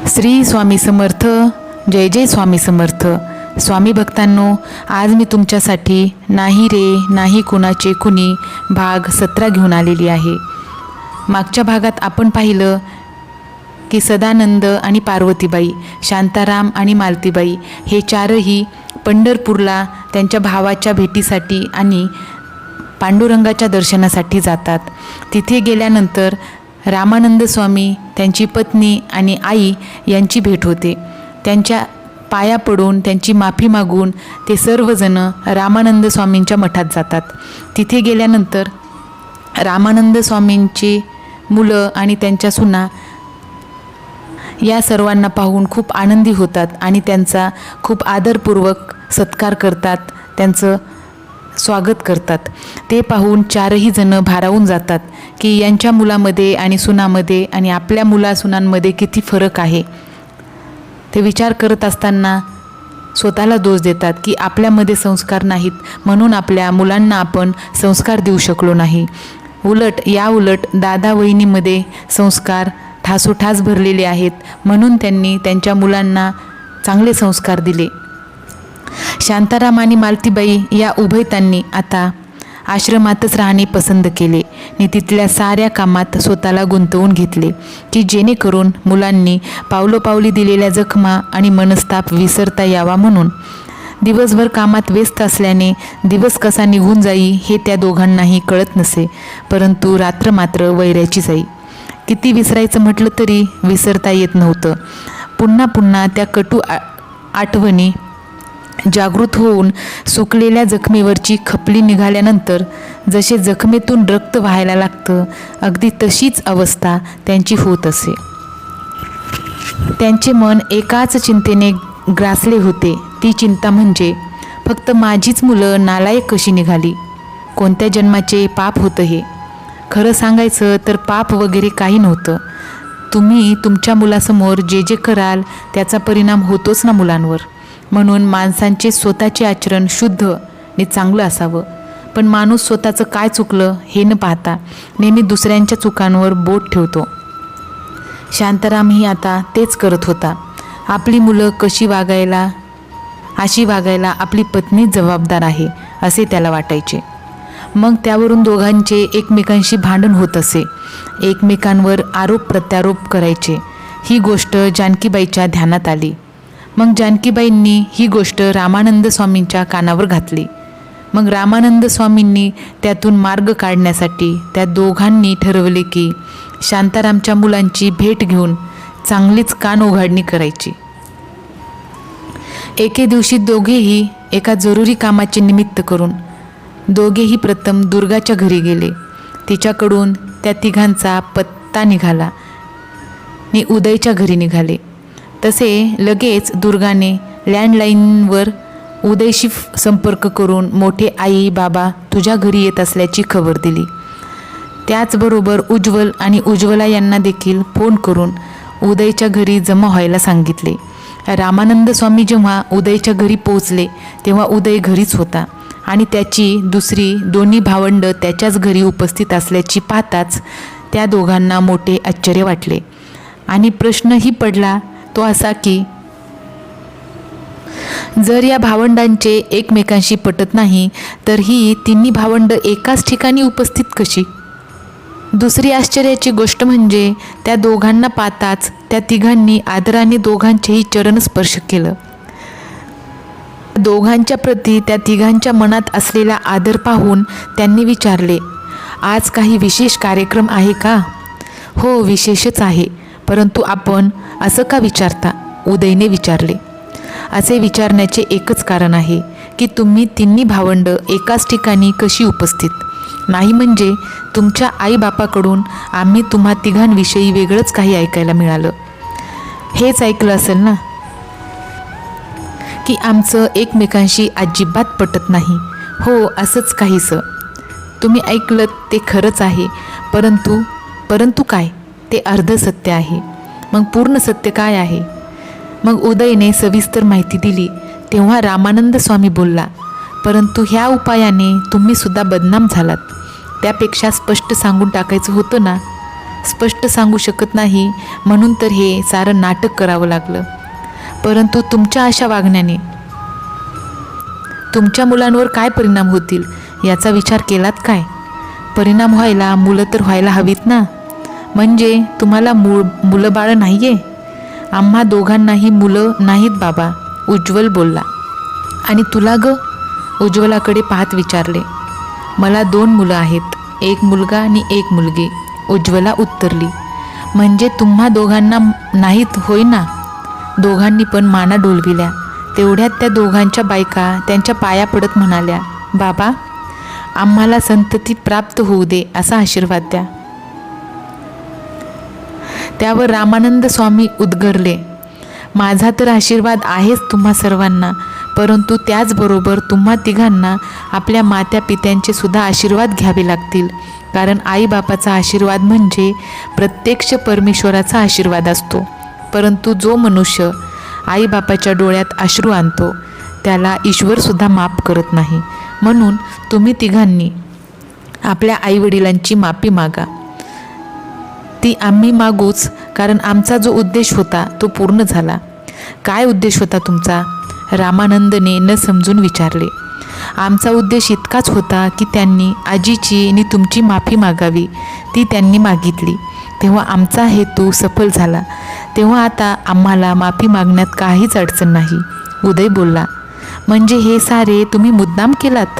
श्री स्वामी समर्थ. जय जय स्वामी समर्थ. स्वामी भक्तांनो, आज मी तुमच्यासाठी नाही रे नाही कुणाचे कुणी भाग 17 घेऊन आलेली आहे. मागच्या भागात आपण पाहिलं की सदानंद आणि पार्वतीबाई, शांताराम आणि मालतीबाई हे चारही पंढरपूरला त्यांच्या भावाच्या भेटीसाठी आणि पांडुरंगाच्या दर्शनासाठी जातात. तिथे गेल्यानंतर रामानंद स्वामी, त्यांची पत्नी आणि आई यांची भेट होते. त्यांच्या पाया पडून त्यांची माफी मागून ते सर्वजण रामानंद स्वामींच्या मठात जातात. तिथे गेल्यानंतर रामानंद स्वामींची मुलं आणि त्यांच्या सुना या सर्वांना पाहून खूप आनंदी होतात आणि त्यांचा खूप आदरपूर्वक सत्कार करतात, त्यांचं स्वागत करतात. ते पाहून चारही जण भारावून जातात की यांच्या मुलामध्ये आणि सुनामध्ये आणि आपल्या मुलासुनांमध्ये किती फरक आहे. ते विचार करत असताना स्वतःला दोष देतात की आपल्यामध्ये संस्कार नाहीत म्हणून आपल्या मुलांना आपण संस्कार देऊ शकलो नाही. उलट दादा वहिनीमध्ये संस्कार ठासोठास भरलेले आहेत म्हणून त्यांनी त्यांच्या मुलांना चांगले संस्कार दिले. शांताराम आणि मालतीबाई या उभयतांनी आता आश्रमातच राहणे पसंत केले आणि तिथल्या साऱ्या कामात स्वतःला गुंतवून घेतले की जेणेकरून मुलांनी पावलोपावली दिलेल्या जखमा आणि मनस्ताप विसरता यावा म्हणून. दिवसभर कामात व्यस्त असल्याने दिवस कसा निघून जाई हे त्या दोघांनाही कळत नसे, परंतु रात्र मात्र वैराची जाई. किती विसरायचं म्हटलं तरी विसरता येत नव्हतं. पुन्हा पुन्हा त्या कटू आठवणी जागृत होऊन सुकलेल्या जखमेवरची खपली निघाल्यानंतर जसे जखमेतून रक्त व्हायला लागतं अगदी तशीच अवस्था त्यांची होत असे. त्यांचे मन एकाच चिंतेने ग्रासले होते. ती चिंता म्हणजे फक्त माझीच मुलं नालायक कशी निघाली, कोणत्या जन्माचे पाप होतं हे. खरं सांगायचं तर पाप वगैरे काही नव्हतं. तुम्ही तुमच्या मुलासमोर जे जे कराल त्याचा परिणाम होतोच ना मुलांवर. म्हणून माणसांचे स्वतःचे आचरण शुद्ध आणि चांगलं असावं. पण माणूस स्वतःचं काय चुकलं हे न पाहता नेहमी दुसऱ्यांच्या चुकांवर बोट ठेवतो. शांतारामही आता तेच करत होता. आपली मुलं अशी वागायला आपली पत्नीच जबाबदार आहे असे त्याला वाटायचे. मग त्यावरून दोघांचे एकमेकांशी भांडण होत असे. एकमेकांवर आरोप प्रत्यारोप करायचे. ही गोष्ट जानकीबाईच्या ध्यानात आली. मग जानकीबाईंनी ही गोष्ट रामानंद स्वामींच्या कानावर घातली. मग रामानंद स्वामींनी त्यातून मार्ग काढण्यासाठी त्या दोघांनी ठरवले की शांतारामच्या मुलांची भेट घेऊन चांगलीच कान उघाडणी करायची. एके दिवशी दोघेही एका जरुरी कामाचे निमित्त करून दोघेही प्रथम दुर्गाच्या घरी गेले. तिच्याकडून त्या तिघांचा पत्ता निघाला आणि उदयच्या घरी निघाले. तसे लगेच दुर्गाने लँडलाईनवर उदयशी संपर्क करून मोठे आई बाबा तुझ्या घरी येत असल्याची खबर दिली. त्याचबरोबर उज्ज्वल आणि उज्ज्वला यांना देखील फोन करून उदयच्या घरी जमा व्हायला सांगितले. रामानंद स्वामी जेव्हा उदयच्या घरी पोहोचले तेव्हा उदय घरीच होता आणि त्याची दुसरी दोन्ही भावंड त्याच्याच घरी उपस्थित असल्याची पाहताच त्या दोघांना मोठे आश्चर्य वाटले. आणि प्रश्नही पडला तो असा की जर या भावंडांचे एकमेकांशी पटत नाही तर ही तिन्ही भावंड एकाच ठिकाणी उपस्थित कशी. दुसरी आश्चर्याची गोष्ट म्हणजे त्या दोघांना पाहताच त्या तिघांनी आदराने दोघांचेही चरण स्पर्श केलं. दोघांच्या प्रती त्या तिघांच्या मनात असलेला आदर पाहून त्यांनी विचारले, आज काही विशेष कार्यक्रम आहे का. हो, विशेषच आहे, परंतु आपण असं का विचारता, उदयने विचारले. असे विचारण्याचे एकच कारण आहे की तुम्ही तिन्ही भावंड एकाच ठिकाणी कशी उपस्थित नाही. म्हणजे तुमच्या आईबापाकडून आम्ही तुम्हा तिघांविषयी वेगळंच काही ऐकायला मिळालं. हेच ऐकलं असेल ना की आमचं एकमेकांशी अजिबात पटत नाही. हो, असंच काहीसं तुम्ही ऐकलं ते खरंच आहे, परंतु काय, ते अर्ध सत्य आहे. मग पूर्ण सत्य काय आहे. मग उदयने सविस्तर माहिती दिली. तेव्हा रामानंद स्वामी बोलला, परंतु ह्या उपायाने तुम्ही सुद्धा बदनाम झालात. त्यापेक्षा स्पष्ट सांगून टाकायचं होतं ना. स्पष्ट सांगू शकत नाही, म्हणून तर हे सारं नाटक करावं लागलं. परंतु तुमच्या अशा वागण्याने तुमच्या मुलांवर काय परिणाम होतील याचा विचार केलात काय? परिणाम व्हायला मुलं तर व्हायला हवीत ना. म्हणजे तुम्हाला मुलं बाळ नाही आहे? आम्हा दोघांनाही मुलं नाहीत बाबा, उज्ज्वल बोलला. आणि तुला ग? उज्ज्वलाकडे पाहत विचारले. मला 2 मुलं आहेत, एक मुलगा आणि एक मुलगी, उज्ज्वला उत्तरली. म्हणजे तुम्हा दोघांना नाहीत होय ना? दोघांनी पण माना डोलविल्या. तेवढ्यात त्या दोघांच्या बायका त्यांच्या पाया पडत म्हणाल्या, बाबा आम्हाला संतती प्राप्त होऊ दे, असा आशीर्वाद द्या. त्यावर रामानंद स्वामी उद्गरले, माझा तर आशीर्वाद आहेच तुम्हा सर्वांना, परंतु त्याचबरोबर तुम्हा तिघांना आपल्या मात्या पित्यांचे सुद्धा आशीर्वाद घ्यावे लागतील. कारण आईबापाचा आशीर्वाद म्हणजे प्रत्यक्ष परमेश्वराचा आशीर्वाद असतो. परंतु जो मनुष्य आईबापाच्या डोळ्यात अश्रू आणतो त्याला ईश्वरसुद्धा माफ करत नाही. म्हणून तुम्ही तिघांनी आपल्या आईवडिलांची माफी मागा. ती आम्ही मागूच, कारण आमचा जो उद्देश होता तो पूर्ण झाला. काय उद्देश होता तुमचा? रामानंदने न समजून विचारले. आमचा उद्देश इतकाच होता की त्यांनी आजीची आणि तुमची माफी मागावी. ती त्यांनी मागितली, तेव्हा आमचा हेतू सफल झाला. तेव्हा आता आम्हाला माफी मागण्यात काहीच अडचण नाही. उदय बोलला, म्हणजे हे सारे तुम्ही मुद्दाम केलात?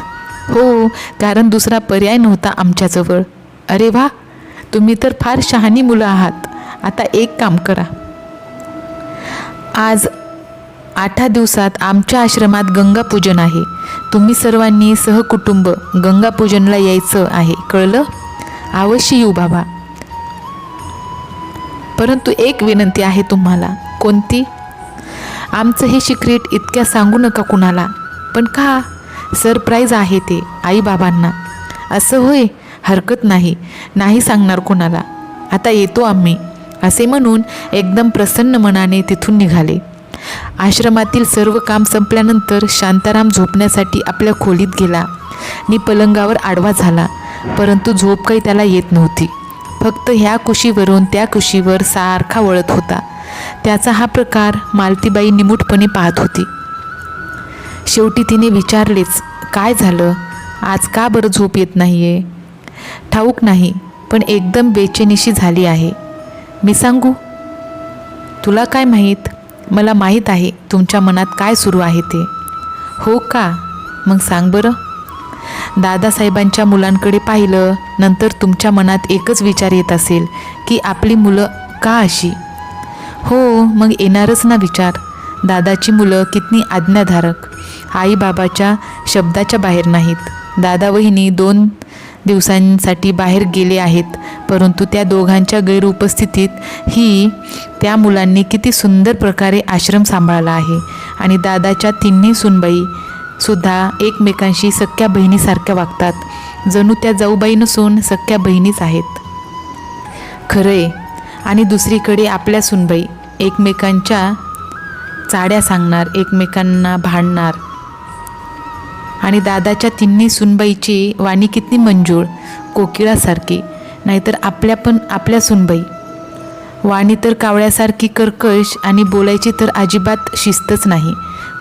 हो, कारण दुसरा पर्याय नव्हता आमच्याजवळ. अरे वा, तुम्ही तर फार शहाणी मुलं आहात. आता एक काम करा, आज 8 दिवसात आमच्या आश्रमात गंगापूजन आहे. तुम्ही सर्वांनी सहकुटुंब गंगापूजनला यायचं आहे, कळलं? अवश्य येऊ बाबा. परंतु एक विनंती आहे तुम्हाला. कोणती? आमचं हे सिक्रेट इतक्या सांगू नका कुणाला. पण का? सरप्राईज आहे ते आईबाबांना. असं होय? हरकत नाही, नाही सांगणार कोणाला. आता येतो आम्ही, असे म्हणून एकदम प्रसन्न मनाने तिथून निघाले. आश्रमातील सर्व काम संपल्यानंतर शांताराम झोपण्यासाठी आपल्या खोलीत गेला आणि पलंगावर आडवा झाला. परंतु झोप काही त्याला येत नव्हती. फक्त ह्या कुशीवरून त्या कुशीवर सारखा वळत होता. त्याचा हा प्रकार मालतीबाई निमूटपणे पाहत होती. शेवटी तिने विचारलेच, काय झालं? आज का बरं झोप येत नाहीये? ठाऊक नाही, पण एकदम बेचैनीशी झाली आहे. मी सांगू? तुला काय माहीत? मला माहीत आहे तुमच्या मनात काय सुरू आहे ते. हो का? मग सांग बरं. दादासाहेबांच्या मुलांकडे पाहिलं नंतर तुमच्या मनात एकच विचार येत असेल की आपली मुलं का अशी? हो, मग येणारच ना विचार. दादाची मुलं किती आज्ञाधारक, आईबाबाच्या शब्दाच्या बाहेर नाहीत. दादा वहिनी 2 दिवसांसाठी बाहेर गेले आहेत, परंतु त्या दोघांच्या गैरउपस्थितीत ही त्या मुलांनी किती सुंदर प्रकारे आश्रम सांभाळला आहे. आणि दादाच्या 3 सूनबाई सुद्धा एकमेकांशी सख्या बहिणीसारख्या वागतात. जणू त्या जाऊबाई नसून सख्या बहिणीच आहेत. खरंय. आणि दुसरीकडे आपल्या सूनबाई एकमेकांच्या चाड्या सांगणार, एकमेकांना भांडणार. आणि दादाच्या 3 सूनबाईची वाणी किती मंजूळ, कोकिळासारखी. नाहीतर आपल्या सूनबाई वाणी तर कावळ्यासारखी कर्कश आणि बोलायची तर अजिबात शिस्तच नाही.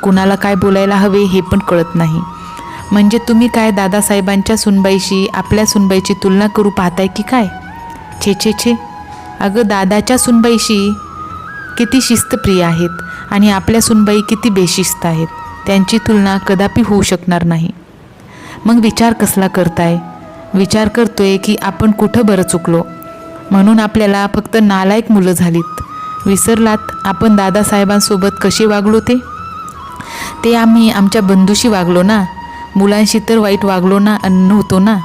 कुणाला काय बोलायला हवे हे पण कळत नाही. म्हणजे तुम्ही काय दादासाहेबांच्या सूनबाईशी आपल्या सूनबाईची तुलना करू पाहताय की काय? छे छे छे. अगं, दादाच्या सूनबाईशी किती शिस्तप्रिय आहेत आणि आपल्या सूनबाई किती बेशिस्त आहेत. त्यांची तुलना कदापि होऊ शकणार नाही. मग विचार कसला करताय? विचार करतोय की आपण कुठं बरं चुकलो, म्हणून आपल्याला फक्त नालायक मुलं झालीत. विसरलात आपण दादासाहेबांसोबत कसे वागलो ते? ते आम्ही आमच्या बंधूशी वागलो ना, मुलांशी तर वाईट वागलो ना नव्हतो ना.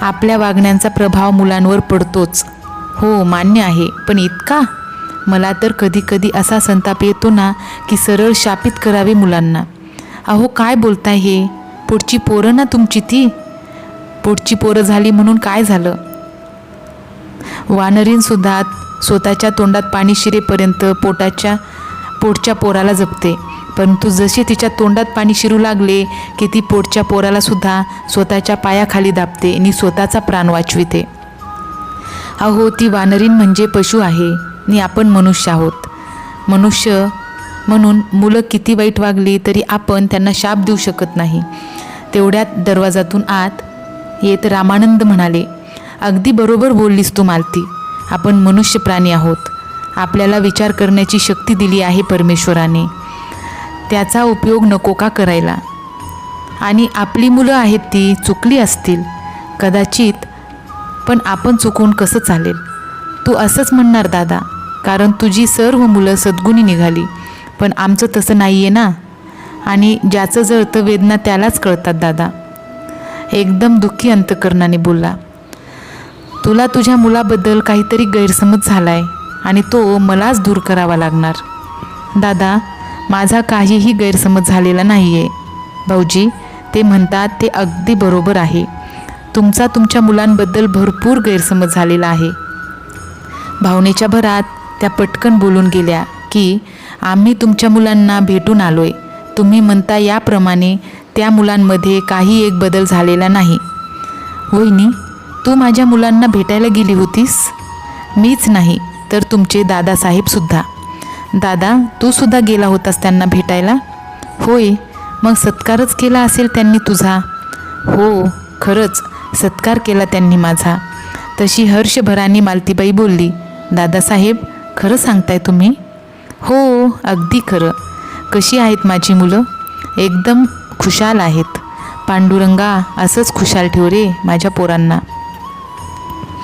आपल्या वागण्यांचा प्रभाव मुलांवर पडतोच. हो, मान्य आहे, पण इतका? मला तर कधी कधी असा संताप येतो ना की सरळ शापित करावे मुलांना. अहो, काय बोलताय हे? पुढची पोरं ना तुमची ती. पुढची पोरं झाली म्हणून काय झालं? वानरींसुद्धा स्वतःच्या तोंडात पाणी शिरेपर्यंत पोटच्या पोराला जपते, परंतु जसे तिच्या तोंडात पाणी शिरू लागले की ती पोटच्या पोराला सुद्धा स्वतःच्या पायाखाली दाबते आणि स्वतःचा प्राण वाचविते. अहो, ती वानरीण म्हणजे पशु आहे आणि आपण मनुष्य आहोत. मनुष्य म्हणून मुलं किती वाईट वागली तरी आपण त्यांना शाप देऊ शकत नाही. तेवढ्यात दरवाजातून आत येत रामानंद म्हणाले, अगदी बरोबर बोललीस तू मालती. आपण मनुष्य प्राणी आहोत. आपल्याला विचार करण्याची शक्ती दिली आहे परमेश्वराने. त्याचा उपयोग नको का करायला? आणि आपली मुलं आहेत ती चुकली असतील कदाचित, पण आपण चुकून कसं चालेल? तू असंच म्हणणार दादा, कारण तुझी सर्व मुलं सद्गुणी निघाली. पण आमचं तसं नाही आहे ना. आणि ज्याचं जळतं वेदना त्यालाच कळतात दादा. एकदम दुःखी अंतकरणाने बोलला. तुला तुझ्या मुलाबद्दल काहीतरी गैरसमज झाला आहे आणि तो मलाच दूर करावा लागणार. दादा, माझा काहीही गैरसमज झालेला नाही आहे. भाऊजी, ते म्हणतात ते अगदी बरोबर आहे. तुमचा तुमच्या मुलांबद्दल भरपूर गैरसमज झालेला आहे. भावनेच्या भरात त्या पटकन बोलून गेल्या की आम्ही तुमच्या मुलांना भेटून आलोय. तुम्ही म्हणता याप्रमाणे त्या मुलांमध्ये काही एक बदल झालेला नाही. वहिनी, तू माझ्या मुलांना भेटायला गेली होतीस? मीच नाही तर तुमचे दादासाहेबसुद्धा. दादा, तू सुद्धा गेला होतास त्यांना भेटायला? होय. मग सत्कारच केला असेल त्यांनी तुझा? हो, खरंच सत्कार केला त्यांनी माझा. तशी हर्षभराने मालतीबाई बोलली. दादासाहेब, खरं सांगताय तुम्ही? हो, अगदी खरं. कशी आहेत माझी मुलं? एकदम खुशाल आहेत. पांडुरंगा, असंच खुशाल ठेव रे माझ्या पोरांना.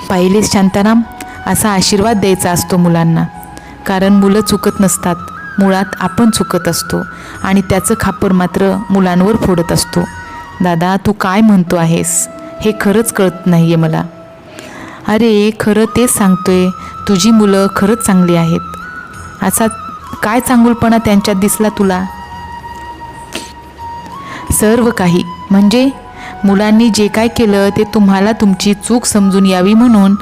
पाहिलेस शांताराम, असा आशीर्वाद द्यायचा असतो मुलांना. कारण मुलं चुकत नसतात, मुळात आपण चुकत असतो आणि त्याचं खापर मात्र मुलांवर फोडत असतो. दादा, तू काय म्हणतो आहेस हे खरंच कळत नाही आहे मला. अरे, खरं तेच सांगतोय. तुझी मुलं खरंच चांगली आहेत. असा काय चांगुलपणा त्यांच्यात दिसला तुला? सर्व काही म्हणजे मुलांनी जे काय केलं ते तुम्हाला तुमची चूक समजून यावी म्हणून.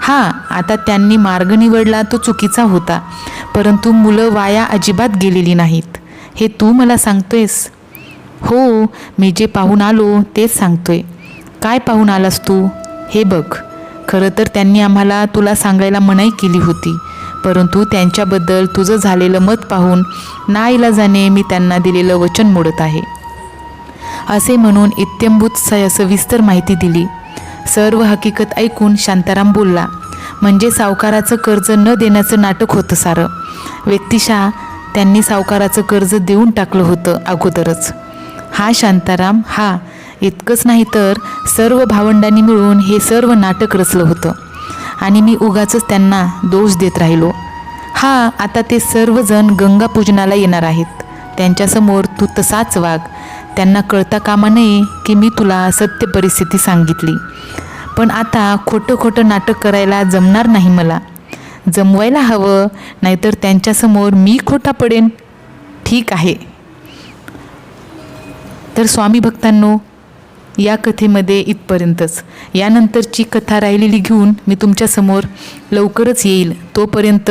हां, आता त्यांनी मार्ग निवडला तो चुकीचा होता, परंतु मुलं वाया अजिबात गेलेली नाहीत. हे तू मला सांगतोयस? हो, मी जे पाहून आलो तेच सांगतोय. काय पाहून आलास तू? हे बघ, खरं तर त्यांनी आम्हाला तुला सांगायला मनाई केली होती, परंतु त्यांच्याबद्दल तुझं झालेलं मत पाहून नाईलाजाने मी त्यांना दिलेलं वचन मोडत आहे. असे म्हणून इत्यंभूत सविस्तर माहिती दिली. सर्व हकीकत ऐकून शांताराम बोलला, म्हणजे सावकाराचं कर्ज न देण्याचं नाटक होतं सारं. व्यक्तिशः त्यांनी सावकाराचं कर्ज देऊन टाकलं होतं अगोदरच. हा शांताराम, हा. इतकंच नाही तर सर्व भावंडांनी मिळून हे सर्व नाटक रचलं होतं आणि मी उगाचच त्यांना दोष देत राहिलो. हा, आता ते सर्वजण गंगापूजनाला येणार आहेत. त्यांच्यासमोर तू तसाच वाग. त्यांना कळता कामा नये की मी तुला सत्य परिस्थिती सांगितली. पण आता खोटं खोटं नाटक करायला जमणार नाही मला. जमवायला हवं, नाहीतर त्यांच्यासमोर मी खोटा पडेन. ठीक आहे. तर स्वामी भक्तांनो, या कथेमध्ये इथपर्यंतच. यानंतरची कथा राहिलेली घेऊन मी तुमच्यासमोर लवकरच येईल. तोपर्यंत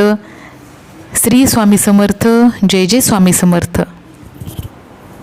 श्री स्वामी समर्थ. जय जय स्वामी समर्थ.